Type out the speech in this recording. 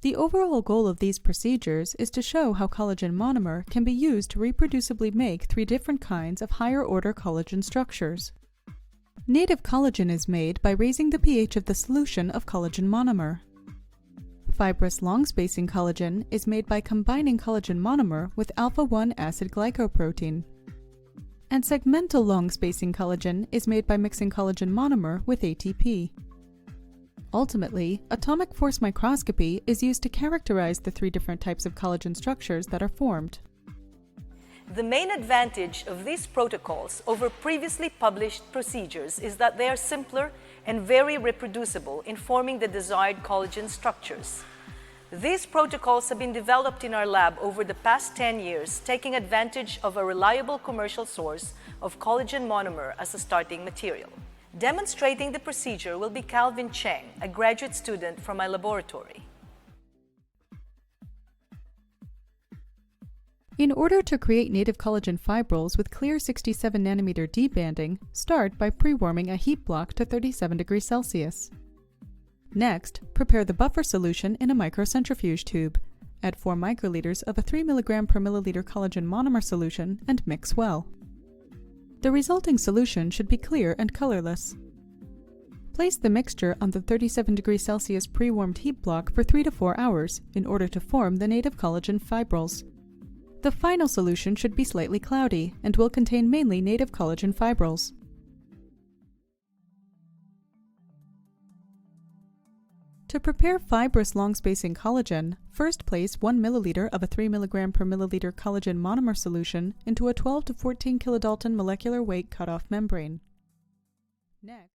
The overall goal of these procedures is to show how collagen monomer can be used to reproducibly make 3 different kinds of higher-order collagen structures. Native collagen is made by raising the pH of the solution of collagen monomer. Fibrous long-spacing collagen is made by combining collagen monomer with alpha-1 acid glycoprotein. And segmental long-spacing collagen is made by mixing collagen monomer with ATP. Ultimately, atomic force microscopy is used to characterize the 3 different types of collagen structures that are formed. The main advantage of these protocols over previously published procedures is that they are simpler and very reproducible in forming the desired collagen structures. These protocols have been developed in our lab over the past 10 years, taking advantage of a reliable commercial source of collagen monomer as a starting material. Demonstrating the procedure will be Cheng, a graduate student from my laboratory. In order to create native collagen fibrils with clear 67 nanometer debanding, start by pre-warming a heat block to 37 degrees Celsius. Next, prepare the buffer solution in a microcentrifuge tube. Add 4 microliters of a 3 mg per milliliter collagen monomer solution and mix well. The resulting solution should be clear and colorless. Place the mixture on the 37 degrees Celsius pre-warmed heat block for 3 to 4 hours in order to form the native collagen fibrils. The final solution should be slightly cloudy and will contain mainly native collagen fibrils. To prepare fibrous long-spacing collagen, first place 1 milliliter of a 3 mg per milliliter collagen monomer solution into a 12 to 14 kilodalton molecular weight cutoff membrane. Next,